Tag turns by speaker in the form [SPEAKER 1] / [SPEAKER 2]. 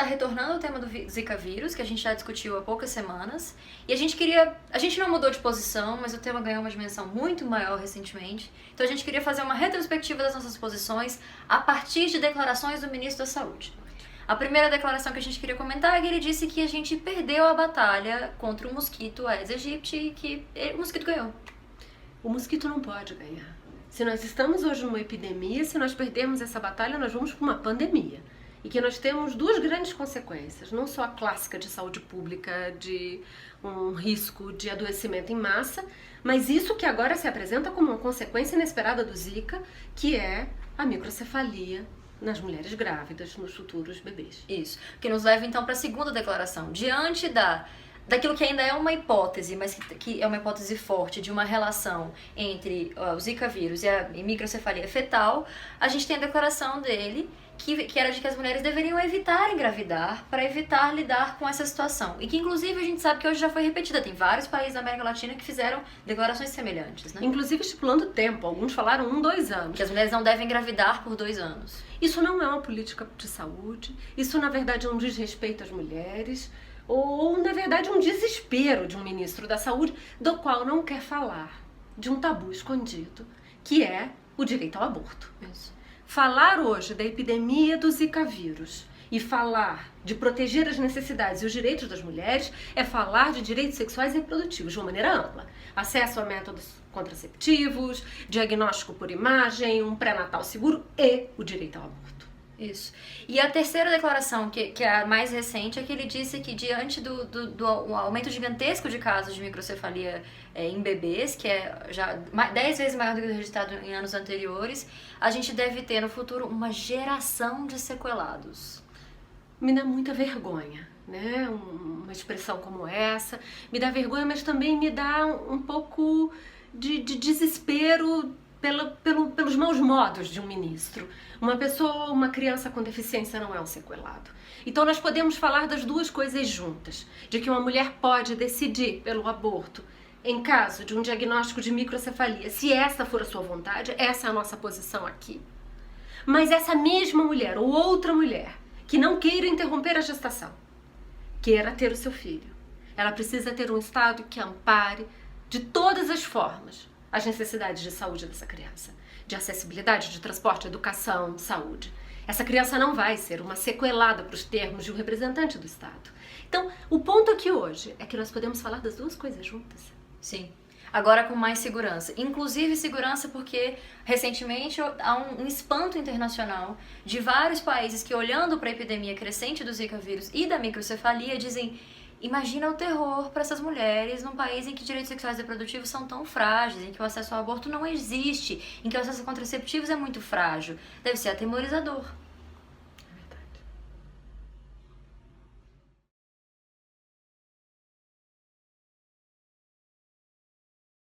[SPEAKER 1] está retornando ao tema do Zika vírus, que a gente já discutiu há poucas semanas, e a gente não mudou de posição, mas o tema ganhou uma dimensão muito maior recentemente, então a gente queria fazer uma retrospectiva das nossas posições a partir de declarações do ministro da Saúde. A primeira declaração que a gente queria comentar é que ele disse que a gente perdeu a batalha contra o mosquito Aedes aegypti e que o mosquito ganhou.
[SPEAKER 2] O mosquito não pode ganhar. Se nós estamos hoje numa epidemia, se nós perdermos essa batalha, nós vamos para uma pandemia. E que nós temos duas grandes consequências, não só a clássica de saúde pública, de um risco de adoecimento em massa, mas isso que agora se apresenta como uma consequência inesperada do Zika, que é a microcefalia nas mulheres grávidas, nos futuros bebês.
[SPEAKER 1] Isso, que nos leva então para a segunda declaração. Diante daquilo que ainda é uma hipótese, mas que é uma hipótese forte de uma relação entre o Zika vírus e a microcefalia fetal, a gente tem a declaração dele que era de que as mulheres deveriam evitar engravidar para evitar lidar com essa situação. E que inclusive a gente sabe que hoje já foi repetida. Tem vários países da América Latina que fizeram declarações semelhantes, né?
[SPEAKER 2] Inclusive estipulando tempo. Alguns falaram 2 anos.
[SPEAKER 1] Que as mulheres não devem engravidar por 2 anos.
[SPEAKER 2] Isso não é uma política de saúde. Isso, na verdade, é um desrespeito às mulheres. Ou, na verdade, um desespero de um ministro da Saúde, do qual não quer falar de um tabu escondido, que é o direito ao aborto.
[SPEAKER 1] Isso.
[SPEAKER 2] Falar hoje da epidemia do Zika vírus e falar de proteger as necessidades e os direitos das mulheres é falar de direitos sexuais e reprodutivos de uma maneira ampla. Acesso a métodos contraceptivos, diagnóstico por imagem, um pré-natal seguro e o direito ao aborto.
[SPEAKER 1] Isso. E a terceira declaração, que é a mais recente, é que ele disse que diante do aumento gigantesco de casos de microcefalia em bebês, que é já 10 vezes maior do que o registrado em anos anteriores, a gente deve ter no futuro uma geração de sequelados.
[SPEAKER 2] Me dá muita vergonha, né? Uma expressão como essa. Me dá vergonha, mas também me dá um pouco de desespero pelos maus modos de um ministro. Uma pessoa, uma criança com deficiência não é um sequelado. Então nós podemos falar das duas coisas juntas. De que uma mulher pode decidir pelo aborto em caso de um diagnóstico de microcefalia. Se essa for a sua vontade, essa é a nossa posição aqui. Mas essa mesma mulher ou outra mulher que não queira interromper a gestação, queira ter o seu filho, ela precisa ter um Estado que ampare de todas as formas as necessidades de saúde dessa criança, de acessibilidade, de transporte, educação, saúde. Essa criança não vai ser uma sequelada para os termos de um representante do Estado. Então, o ponto aqui hoje é que nós podemos falar das duas coisas juntas.
[SPEAKER 1] Sim. Agora com mais segurança. Inclusive segurança porque recentemente há um espanto internacional de vários países que, olhando para a epidemia crescente do Zika vírus e da microcefalia, dizem: imagina o terror para essas mulheres num país em que direitos sexuais e reprodutivos são tão frágeis, em que o acesso ao aborto não existe, em que o acesso a contraceptivos é muito frágil. Deve ser atemorizador.